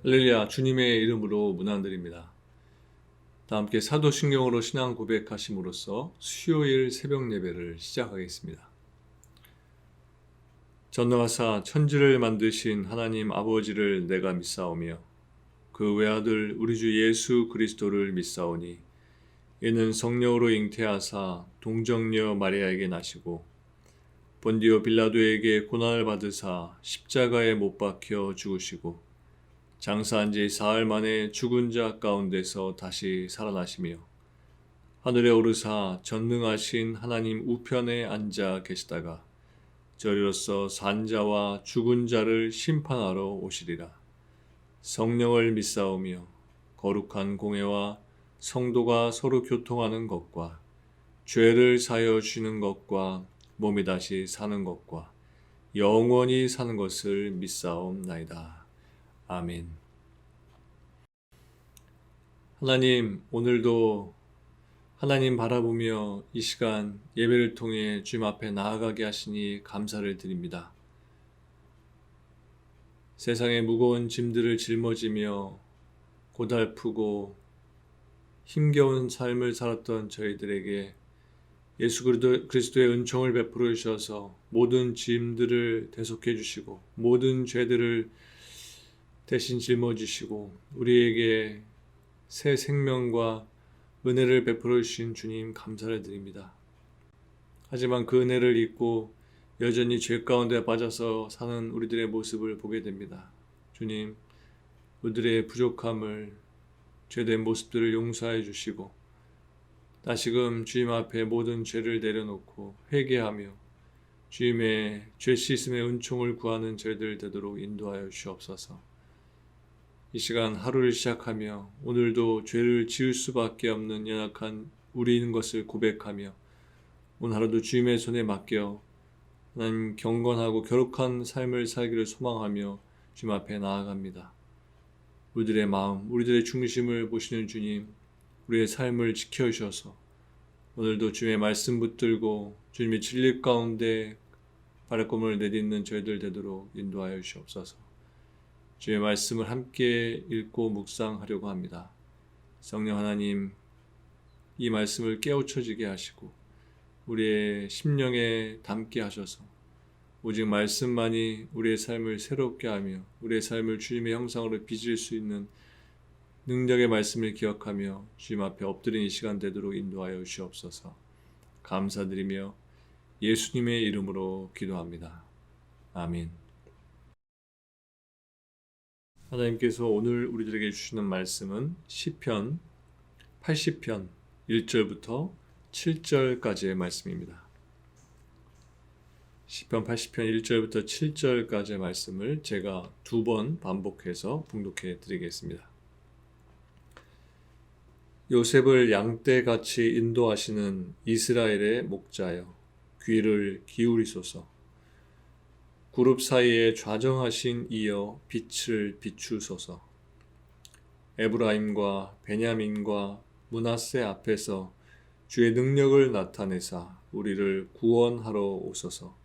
할렐루야, 주님의 이름으로 문안드립니다. 다 함께 사도신경으로 신앙 고백하심으로써 수요일 새벽 예배를 시작하겠습니다. 전능하사 천지를 만드신 하나님 아버지를 내가 믿사오며 그 외아들 우리 주 예수 그리스도를 믿사오니 이는 성령으로 잉태하사 동정녀 마리아에게 나시고 본디오 빌라도에게 고난을 받으사 십자가에 못 박혀 죽으시고 장사한 지 사흘 만에 죽은 자 가운데서 다시 살아나시며 하늘에 오르사 전능하신 하나님 우편에 앉아 계시다가 저리로서 산 자와 죽은 자를 심판하러 오시리라. 성령을 믿사오며 거룩한 공회와 성도가 서로 교통하는 것과 죄를 사하여 주시는 것과 몸이 다시 사는 것과 영원히 사는 것을 믿사옵나이다. 아멘. 하나님, 오늘도 하나님 바라보며 이 시간 예배를 통해 주님 앞에 나아가게 하시니 감사를 드립니다. 세상의 무거운 짐들을 짊어지며 고달프고 힘겨운 삶을 살았던 저희들에게 예수 그리스도의 은총을 베풀어 주셔서 모든 짐들을 대속해 주시고 모든 죄들을 대신 짊어지시고 우리에게 새 생명과 은혜를 베풀어 주신 주님 감사를 드립니다. 하지만 그 은혜를 잊고 여전히 죄 가운데 빠져서 사는 우리들의 모습을 보게 됩니다. 주님, 우리들의 부족함을, 죄된 모습들을 용서해 주시고 다시금 주님 앞에 모든 죄를 내려놓고 회개하며 주님의 죄 씻음의 은총을 구하는 저희들 되도록 인도하여 주시옵소서. 이 시간 하루를 시작하며 오늘도 죄를 지을 수밖에 없는 연약한 우리인 것을 고백하며 오늘 하루도 주님의 손에 맡겨 하나님 경건하고 거룩한 삶을 살기를 소망하며 주님 앞에 나아갑니다. 우리들의 마음, 우리들의 중심을 보시는 주님, 우리의 삶을 지켜주셔서 오늘도 주님의 말씀 붙들고 주님의 진리 가운데 발걸음을 내딛는 저희들 되도록 인도하여 주시옵소서. 주의 말씀을 함께 읽고 묵상하려고 합니다. 성령 하나님, 이 말씀을 깨우쳐지게 하시고 우리의 심령에 담게 하셔서 오직 말씀만이 우리의 삶을 새롭게 하며 우리의 삶을 주님의 형상으로 빚을 수 있는 능력의 말씀을 기억하며 주님 앞에 엎드린 이 시간 되도록 인도하여 주시옵소서. 감사드리며 예수님의 이름으로 기도합니다. 아멘. 하나님께서 오늘 우리들에게 주시는 말씀은 시편 80편 1절부터 7절까지의 말씀입니다. 시편 80편 1절부터 7절까지의 말씀을 제가 2번 반복해서 봉독해 드리겠습니다. 요셉을 양떼같이 인도하시는 이스라엘의 목자여, 귀를 기울이소서. 그룹 사이에 좌정하신 이여 빛을 비추소서. 에브라임과 베냐민과 므낫세 앞에서 주의 능력을 나타내사 우리를 구원하러 오소서.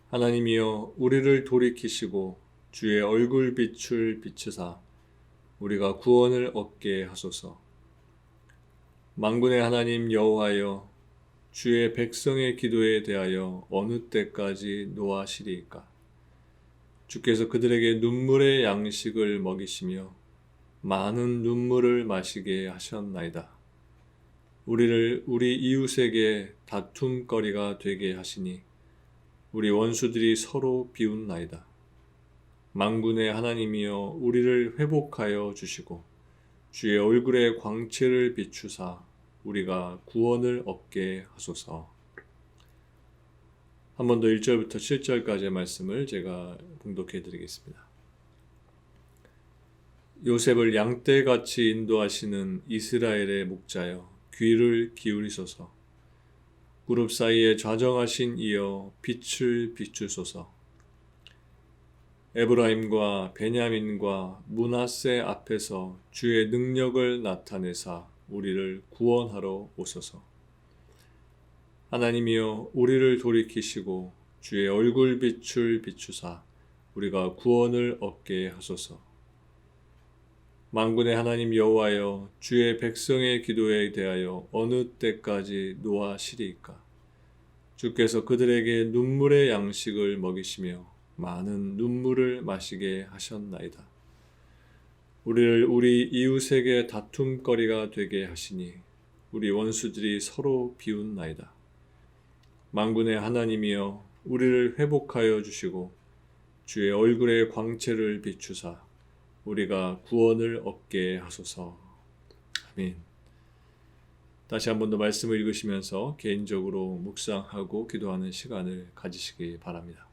하나님이여 우리를 돌이키시고 주의 얼굴빛을 비추사 우리가 구원을 얻게 하소서. 만군의 하나님 여호와여, 주의 백성의 기도에 대하여 어느 때까지 노하시리이까? 주께서 그들에게 눈물의 양식을 먹이시며 많은 눈물을 마시게 하셨나이다. 우리를 우리 이웃에게 다툼거리가 되게 하시니 우리 원수들이 서로 비웃나이다. 만군의 하나님이여 우리를 회복하여 주시고 주의 얼굴의 광채를 비추사 우리가 구원을 얻게 하소서. 한 번 더 1절부터 7절까지의 말씀을 제가 봉독해 드리겠습니다. 요셉을 양떼같이 인도하시는 이스라엘의 목자여, 귀를 기울이소서. 그룹 사이에 좌정하신 이여 빛을 비추소서. 에브라임과 베냐민과 므낫세 앞에서 주의 능력을 나타내사 우리를 구원하러 오소서. 하나님이여 우리를 돌이키시고 주의 얼굴빛을 비추사 우리가 구원을 얻게 하소서. 만군의 하나님 여호와여, 주의 백성의 기도에 대하여 어느 때까지 노하시리이까? 주께서 그들에게 눈물의 양식을 먹이시며 많은 눈물을 마시게 하셨나이다. 우리를 우리 이웃에게 다툼거리가 되게 하시니 우리 원수들이 서로 비웃나이다. 만군의 하나님이여, 우리를 회복하여 주시고 주의 얼굴의 광채를 비추사 우리가 구원을 얻게 하소서. 아멘. 다시 한 번 더 말씀을 읽으시면서 개인적으로 묵상하고 기도하는 시간을 가지시기 바랍니다.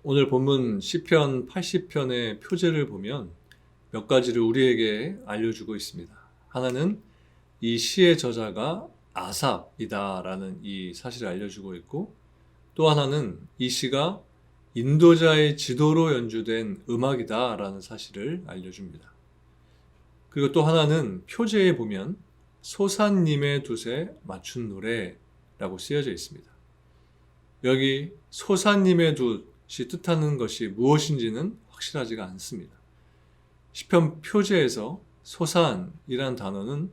오늘 본문 시편 80편의 표제를 보면 몇 가지를 우리에게 알려주고 있습니다. 하나는 이 시의 저자가 아삽이다라는 이 사실을 알려주고 있고, 또 하나는 이 시가 인도자의 지도로 연주된 음악이다라는 사실을 알려줍니다. 그리고 또 하나는 표제에 보면 소사님의 돛에 맞춘 노래라고 쓰여져 있습니다. 여기 소사님의 돛이 뜻하는 것이 무엇인지는 확실하지가 않습니다. 시편 표제에서 소산이란 단어는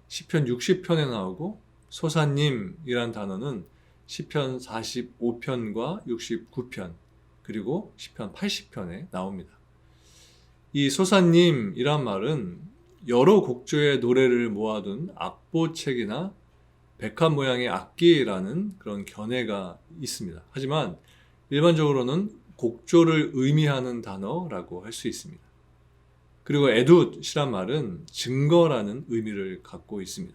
시편 60편에 나오고 소사님이란 단어는 시편 45편과 69편 그리고 시편 80편에 나옵니다. 이 소사님이란 말은 여러 곡조의 노래를 모아둔 악보책이나 백합 모양의 악기라는 그런 견해가 있습니다. 하지만 일반적으로는 곡조를 의미하는 단어라고 할 수 있습니다. 그리고 에둡이란 말은 증거라는 의미를 갖고 있습니다.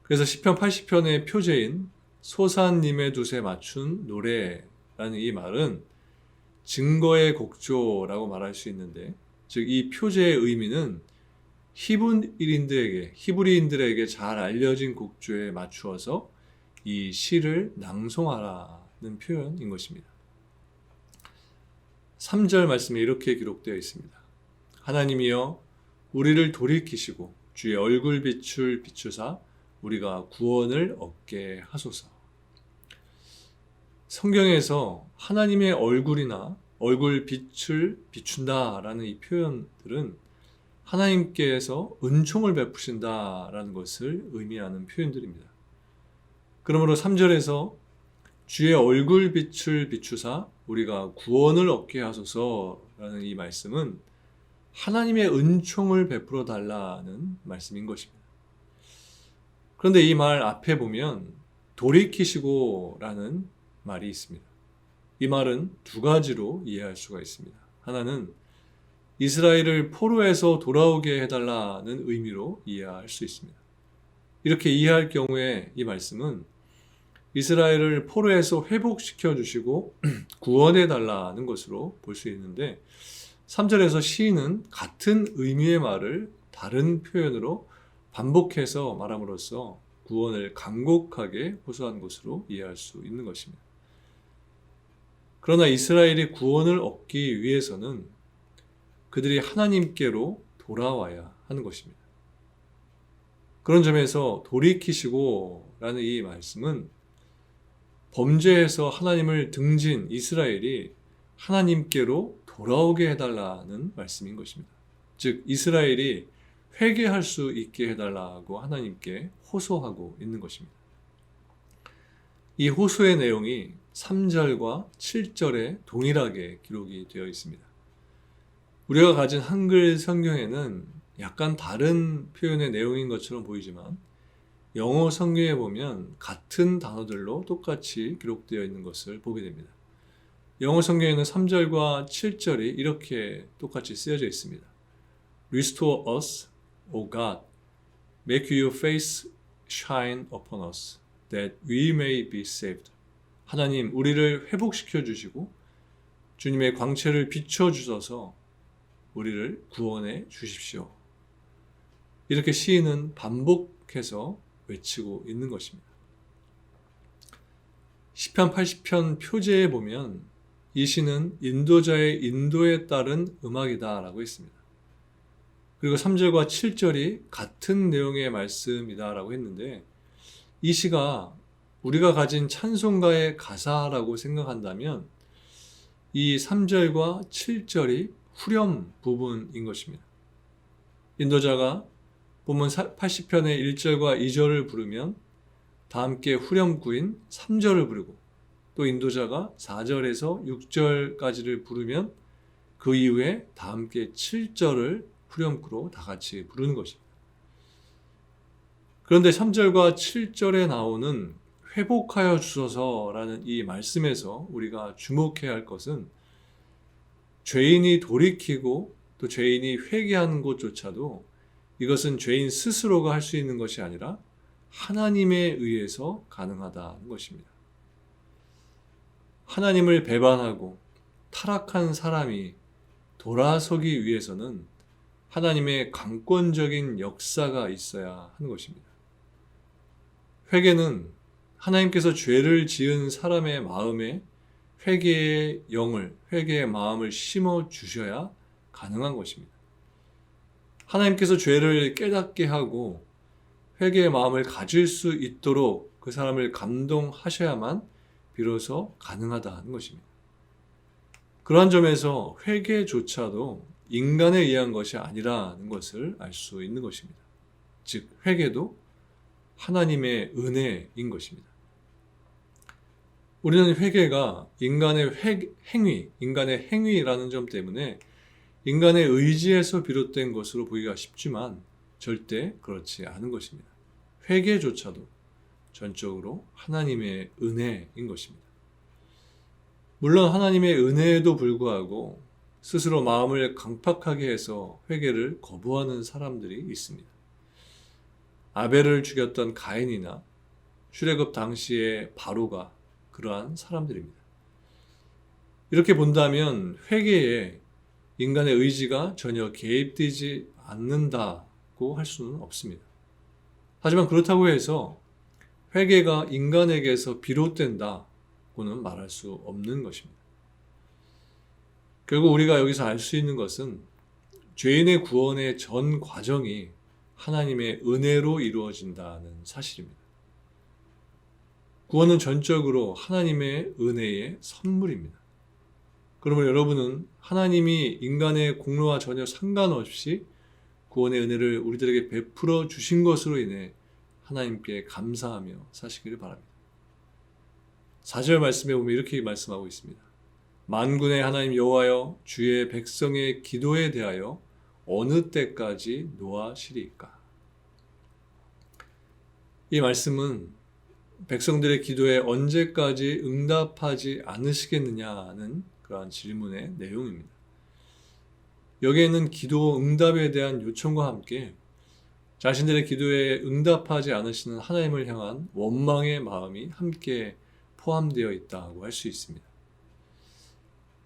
그래서 시편 80편의 표제인 소사님의 돛에 맞춘 노래라는 이 말은 증거의 곡조라고 말할 수 있는데, 즉 이 표제의 의미는 히브리인들에게 잘 알려진 곡조에 맞추어서 이 시를 낭송하라는 표현인 것입니다. 3절 말씀에 이렇게 기록되어 있습니다. 하나님이여, 우리를 돌이키시고 주의 얼굴빛을 비추사 우리가 구원을 얻게 하소서. 성경에서 하나님의 얼굴이나 얼굴빛을 비춘다라는 이 표현들은 하나님께서 은총을 베푸신다라는 것을 의미하는 표현들입니다. 그러므로 3절에서 주의 얼굴빛을 비추사 우리가 구원을 얻게 하소서라는 이 말씀은 하나님의 은총을 베풀어 달라는 말씀인 것입니다. 그런데 이 말 앞에 보면 돌이키시고 라는 말이 있습니다. 이 말은 두 가지로 이해할 수가 있습니다. 하나는 이스라엘을 포로에서 돌아오게 해달라는 의미로 이해할 수 있습니다. 이렇게 이해할 경우에 이 말씀은 이스라엘을 포로에서 회복시켜 주시고 구원해 달라는 것으로 볼 수 있는데 3절에서 시인은 같은 의미의 말을 다른 표현으로 반복해서 말함으로써 구원을 간곡하게 호소한 것으로 이해할 수 있는 것입니다. 그러나 이스라엘이 구원을 얻기 위해서는 그들이 하나님께로 돌아와야 하는 것입니다. 그런 점에서 돌이키시고 라는 이 말씀은 범죄에서 하나님을 등진 이스라엘이 하나님께로 돌아오게 해달라는 말씀인 것입니다. 즉 이스라엘이 회개할 수 있게 해달라고 하나님께 호소하고 있는 것입니다. 이 호소의 내용이 3절과 7절에 동일하게 기록이 되어 있습니다. 우리가 가진 한글 성경에는 약간 다른 표현의 내용인 것처럼 보이지만 영어 성경에 보면 같은 단어들로 똑같이 기록되어 있는 것을 보게 됩니다. 영어 성경에는 3절과 7절이 이렇게 똑같이 쓰여져 있습니다. Restore us, O God, make your face shine upon us, that we may be saved. 하나님, 우리를 회복시켜 주시고 주님의 광채를 비춰 주셔서 우리를 구원해 주십시오. 이렇게 시인은 반복해서 외치고 있는 것입니다. 시편 80편 표제에 보면 이 시는 인도자의 인도에 따른 음악이다 라고 했습니다. 그리고 3절과 7절이 같은 내용의 말씀이다 라고 했는데 이 시가 우리가 가진 찬송가의 가사라고 생각한다면 이 3절과 7절이 후렴 부분인 것입니다. 인도자가 본문 80편의 1절과 2절을 부르면 다 함께 후렴구인 3절을 부르고 또 인도자가 4절에서 6절까지를 부르면 그 이후에 다 함께 7절을 후렴구로 다 같이 부르는 것입니다. 그런데 3절과 7절에 나오는 회복하여 주소서라는 이 말씀에서 우리가 주목해야 할 것은 죄인이 돌이키고 또 죄인이 회개하는 것조차도 이것은 죄인 스스로가 할 수 있는 것이 아니라 하나님에 의해서 가능하다는 것입니다. 하나님을 배반하고 타락한 사람이 돌아서기 위해서는 하나님의 강권적인 역사가 있어야 하는 것입니다. 회개는 하나님께서 죄를 지은 사람의 마음에 회개의 영을, 회개의 마음을 심어 주셔야 가능한 것입니다. 하나님께서 죄를 깨닫게 하고 회개의 마음을 가질 수 있도록 그 사람을 감동하셔야만 비로소 가능하다는 것입니다. 그러한 점에서 회개조차도 인간에 의한 것이 아니라는 것을 알 수 있는 것입니다. 즉 회개도 하나님의 은혜인 것입니다. 우리는 회개가 인간의 인간의 행위라는 점 때문에 인간의 의지에서 비롯된 것으로 보기가 쉽지만 절대 그렇지 않은 것입니다. 회개조차도 전적으로 하나님의 은혜인 것입니다. 물론 하나님의 은혜에도 불구하고 스스로 마음을 강팍하게 해서 회개를 거부하는 사람들이 있습니다. 아벨을 죽였던 가인이나 출애굽 당시의 바로가 그러한 사람들입니다. 이렇게 본다면 회개에 인간의 의지가 전혀 개입되지 않는다고 할 수는 없습니다. 하지만 그렇다고 해서 회개가 인간에게서 비롯된다고는 말할 수 없는 것입니다. 결국 우리가 여기서 알 수 있는 것은 죄인의 구원의 전 과정이 하나님의 은혜로 이루어진다는 사실입니다. 구원은 전적으로 하나님의 은혜의 선물입니다. 그러면 여러분은 하나님이 인간의 공로와 전혀 상관없이 구원의 은혜를 우리들에게 베풀어 주신 것으로 인해 하나님께 감사하며 사시기를 바랍니다. 4절 말씀에 보면 이렇게 말씀하고 있습니다. 만군의 하나님 여호와여, 주의 백성의 기도에 대하여 어느 때까지 노하시리까? 이 말씀은 백성들의 기도에 언제까지 응답하지 않으시겠느냐는 그러한 질문의 내용입니다. 여기에는 기도 응답에 대한 요청과 함께 자신들의 기도에 응답하지 않으시는 하나님을 향한 원망의 마음이 함께 포함되어 있다고 할 수 있습니다.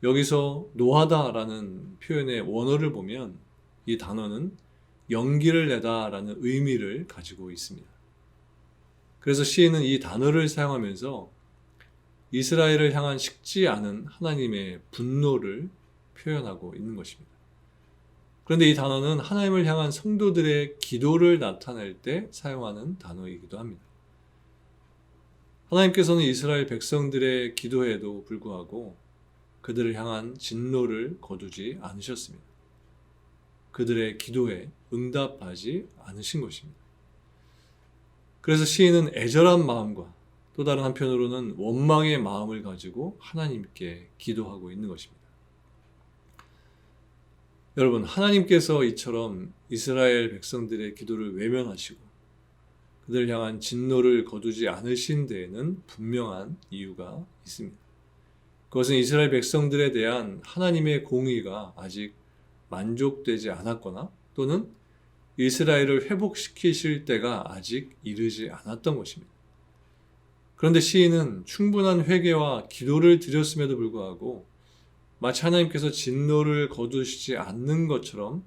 여기서 노하다라는 표현의 원어를 보면 이 단어는 연기를 내다라는 의미를 가지고 있습니다. 그래서 시인은 이 단어를 사용하면서 이스라엘을 향한 식지 않은 하나님의 분노를 표현하고 있는 것입니다. 그런데 이 단어는 하나님을 향한 성도들의 기도를 나타낼 때 사용하는 단어이기도 합니다. 하나님께서는 이스라엘 백성들의 기도에도 불구하고 그들을 향한 진노를 거두지 않으셨습니다. 그들의 기도에 응답하지 않으신 것입니다. 그래서 시인은 애절한 마음과 또 다른 한편으로는 원망의 마음을 가지고 하나님께 기도하고 있는 것입니다. 여러분, 하나님께서 이처럼 이스라엘 백성들의 기도를 외면하시고 그들을 향한 진노를 거두지 않으신 데에는 분명한 이유가 있습니다. 그것은 이스라엘 백성들에 대한 하나님의 공의가 아직 만족되지 않았거나 또는 이스라엘을 회복시키실 때가 아직 이르지 않았던 것입니다. 그런데 시인은 충분한 회개와 기도를 드렸음에도 불구하고 마치 하나님께서 진노를 거두시지 않는 것처럼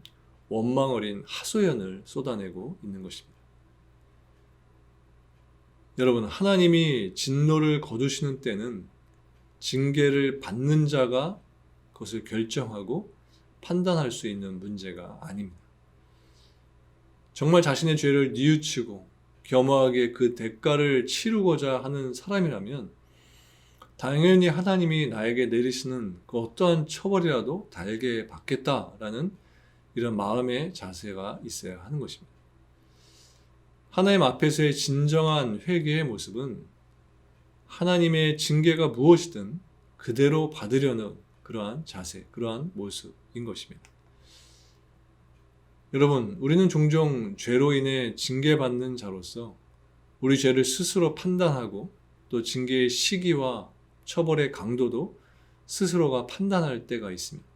원망 어린 하소연을 쏟아내고 있는 것입니다. 여러분, 하나님이 진노를 거두시는 때는 징계를 받는 자가 그것을 결정하고 판단할 수 있는 문제가 아닙니다. 정말 자신의 죄를 뉘우치고 겸허하게 그 대가를 치르고자 하는 사람이라면 당연히 하나님이 나에게 내리시는 그 어떠한 처벌이라도 달게 받겠다라는 이런 마음의 자세가 있어야 하는 것입니다. 하나님 앞에서의 진정한 회개의 모습은 하나님의 징계가 무엇이든 그대로 받으려는 그러한 자세, 그러한 모습인 것입니다. 여러분, 우리는 종종 죄로 인해 징계받는 자로서 우리 죄를 스스로 판단하고 또 징계의 시기와 처벌의 강도도 스스로가 판단할 때가 있습니다.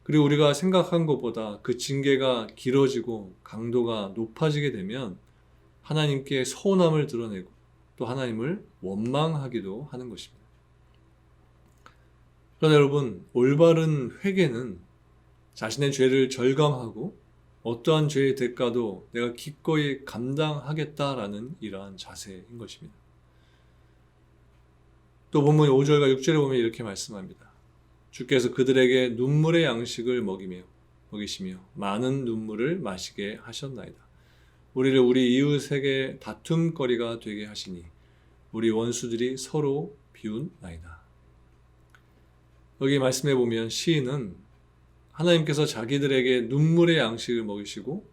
그리고 우리가 생각한 것보다 그 징계가 길어지고 강도가 높아지게 되면 하나님께 서운함을 드러내고 또 하나님을 원망하기도 하는 것입니다. 그러나 여러분, 올바른 회개는 자신의 죄를 절감하고 어떠한 죄의 대가도 내가 기꺼이 감당하겠다라는 이러한 자세인 것입니다. 또 본문 5절과 6절에 보면 이렇게 말씀합니다. 주께서 그들에게 눈물의 양식을 먹이시며 많은 눈물을 마시게 하셨나이다. 우리를 우리 이웃에게 다툼거리가 되게 하시니 우리 원수들이 서로 비웃나이다. 여기 말씀해 보면 시인은 하나님께서 자기들에게 눈물의 양식을 먹이시고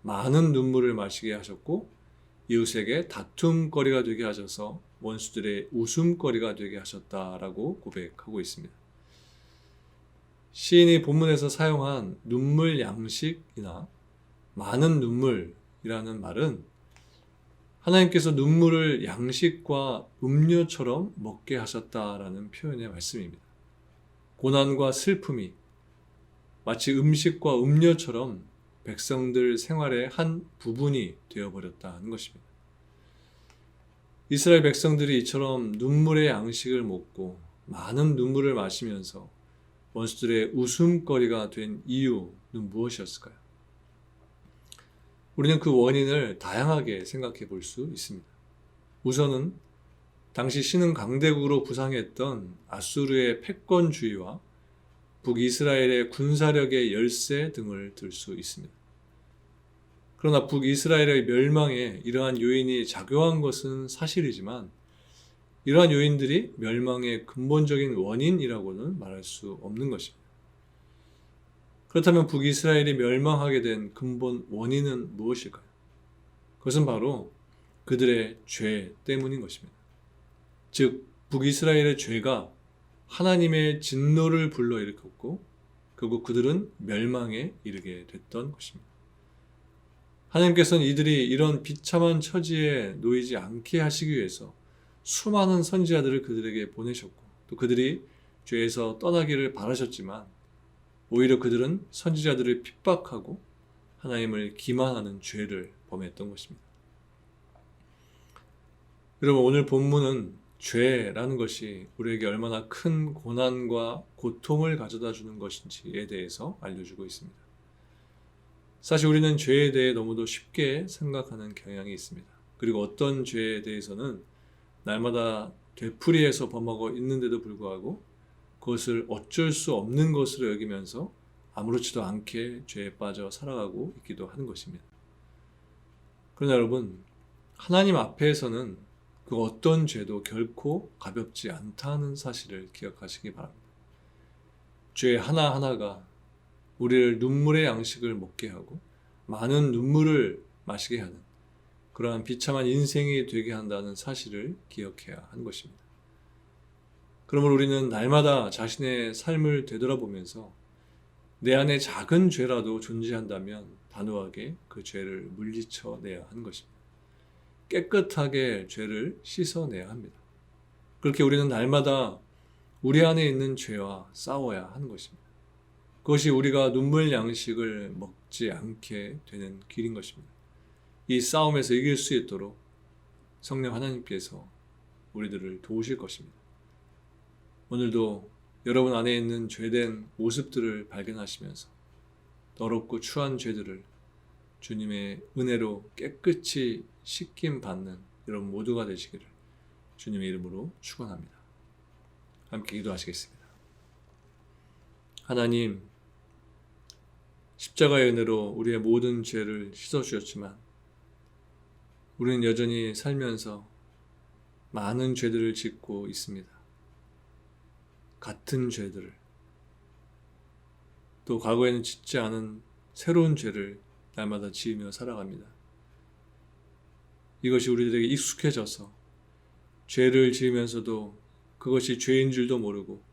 많은 눈물을 마시게 하셨고 이웃에게 다툼거리가 되게 하셔서 원수들의 웃음거리가 되게 하셨다라고 고백하고 있습니다. 시인이 본문에서 사용한 눈물 양식이나 많은 눈물이라는 말은 하나님께서 눈물을 양식과 음료처럼 먹게 하셨다라는 표현의 말씀입니다. 고난과 슬픔이 마치 음식과 음료처럼 백성들 생활의 한 부분이 되어버렸다는 것입니다. 이스라엘 백성들이 이처럼 눈물의 양식을 먹고 많은 눈물을 마시면서 원수들의 웃음거리가 된 이유는 무엇이었을까요? 우리는 그 원인을 다양하게 생각해 볼 수 있습니다. 우선은 당시 신흥 강대국으로 부상했던 아수르의 패권주의와 북이스라엘의 군사력의 열세 등을 들 수 있습니다. 그러나 북이스라엘의 멸망에 이러한 요인이 작용한 것은 사실이지만 이러한 요인들이 멸망의 근본적인 원인이라고는 말할 수 없는 것입니다. 그렇다면 북이스라엘이 멸망하게 된 근본 원인은 무엇일까요? 그것은 바로 그들의 죄 때문인 것입니다. 즉, 북이스라엘의 죄가 하나님의 진노를 불러일으켰고 결국 그들은 멸망에 이르게 됐던 것입니다. 하나님께서는 이들이 이런 비참한 처지에 놓이지 않게 하시기 위해서 수많은 선지자들을 그들에게 보내셨고 또 그들이 죄에서 떠나기를 바라셨지만 오히려 그들은 선지자들을 핍박하고 하나님을 기만하는 죄를 범했던 것입니다. 여러분, 오늘 본문은 죄라는 것이 우리에게 얼마나 큰 고난과 고통을 가져다 주는 것인지에 대해서 알려주고 있습니다. 사실 우리는 죄에 대해 너무도 쉽게 생각하는 경향이 있습니다. 그리고 어떤 죄에 대해서는 날마다 되풀이해서 범하고 있는데도 불구하고 그것을 어쩔 수 없는 것으로 여기면서 아무렇지도 않게 죄에 빠져 살아가고 있기도 하는 것입니다. 그러나 여러분, 하나님 앞에서는 그 어떤 죄도 결코 가볍지 않다는 사실을 기억하시기 바랍니다. 죄 하나하나가 우리를 눈물의 양식을 먹게 하고 많은 눈물을 마시게 하는 그러한 비참한 인생이 되게 한다는 사실을 기억해야 하는 것입니다. 그러므로 우리는 날마다 자신의 삶을 되돌아보면서 내 안에 작은 죄라도 존재한다면 단호하게 그 죄를 물리쳐내야 하는 것입니다. 깨끗하게 죄를 씻어내야 합니다. 그렇게 우리는 날마다 우리 안에 있는 죄와 싸워야 하는 것입니다. 그것이 우리가 눈물 양식을 먹지 않게 되는 길인 것입니다. 이 싸움에서 이길 수 있도록 성령 하나님께서 우리들을 도우실 것입니다. 오늘도 여러분 안에 있는 죄된 모습들을 발견하시면서 더럽고 추한 죄들을 주님의 은혜로 깨끗이 씻김 받는 여러분 모두가 되시기를 주님의 이름으로 축원합니다. 함께 기도하시겠습니다. 하나님, 십자가의 은혜로 우리의 모든 죄를 씻어주셨지만 우리는 여전히 살면서 많은 죄들을 짓고 있습니다. 같은 죄들을, 또 과거에는 짓지 않은 새로운 죄를 날마다 지으며 살아갑니다. 이것이 우리들에게 익숙해져서 죄를 지으면서도 그것이 죄인 줄도 모르고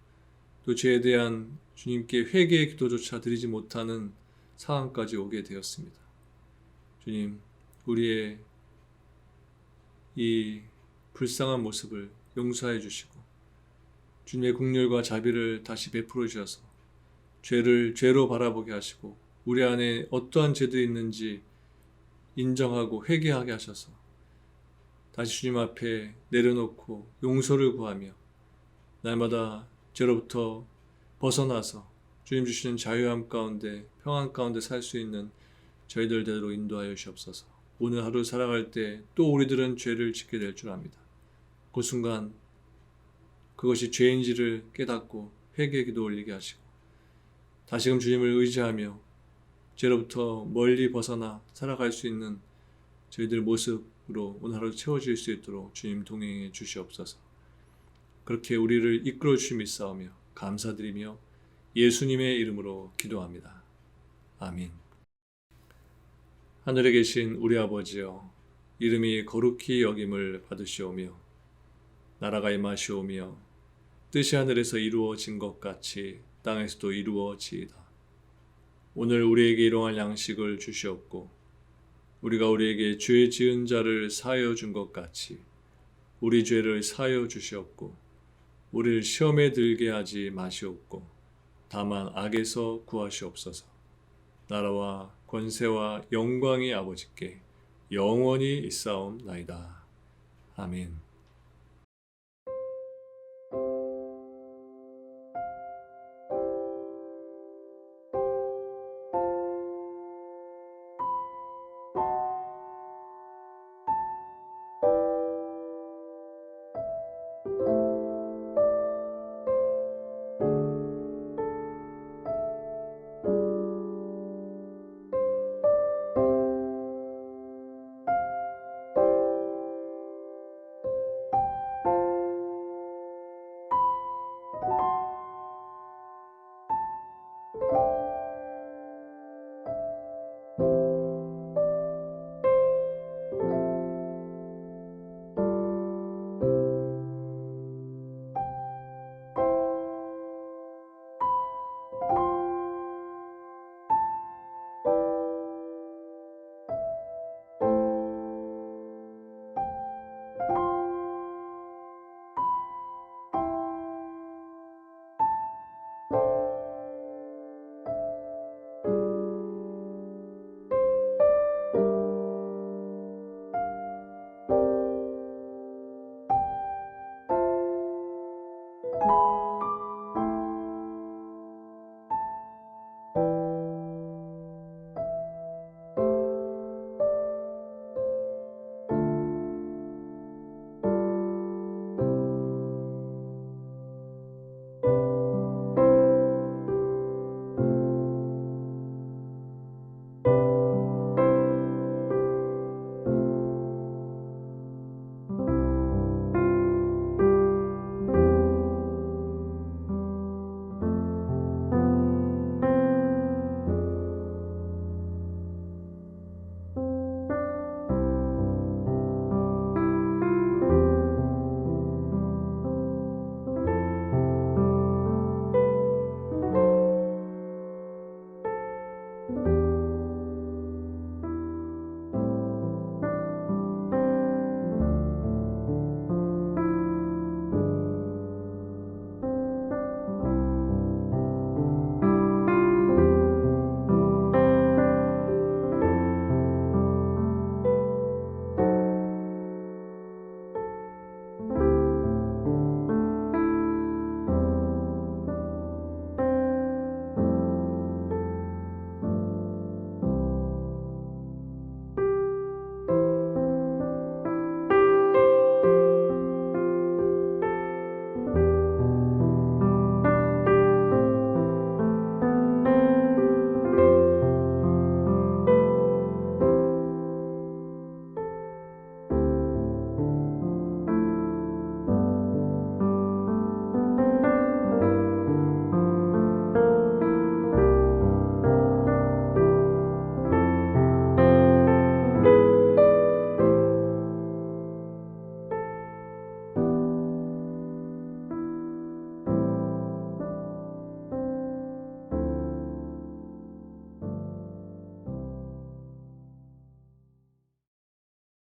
또 죄에 대한 주님께 회개의 기도조차 드리지 못하는 상황까지 오게 되었습니다. 주님, 우리의 이 불쌍한 모습을 용서해 주시고 주님의 긍휼과 자비를 다시 베풀어 주셔서 죄를 죄로 바라보게 하시고 우리 안에 어떠한 죄들이 있는지 인정하고 회개하게 하셔서 다시 주님 앞에 내려놓고 용서를 구하며 날마다 죄로부터 벗어나서 주님 주시는 자유함 가운데 평안 가운데 살 수 있는 저희들대로 인도하여 주시옵소서. 오늘 하루 살아갈 때 또 우리들은 죄를 짓게 될 줄 압니다. 그 순간 그것이 죄인지를 깨닫고 회개의 기도 올리게 하시고 다시금 주님을 의지하며 죄로부터 멀리 벗어나 살아갈 수 있는 저희들 모습으로 오늘 하루 채워질 수 있도록 주님 동행해 주시옵소서. 그렇게 우리를 이끌어 주시 믿사오며 감사드리며 예수님의 이름으로 기도합니다. 아멘. 하늘에 계신 우리 아버지여, 이름이 거룩히 여김을 받으시오며 나라가 임하시오며 뜻이 하늘에서 이루어진 것 같이 땅에서도 이루어지이다. 오늘 우리에게 일용할 양식을 주시옵고 우리가 우리에게 죄 지은 자를 사하여 준 것 같이 우리 죄를 사하여 주시옵고 우리를 시험에 들게 하지 마시옵고 다만 악에서 구하시옵소서. 나라와 권세와 영광이 아버지께 영원히 있사옵나이다. 아멘.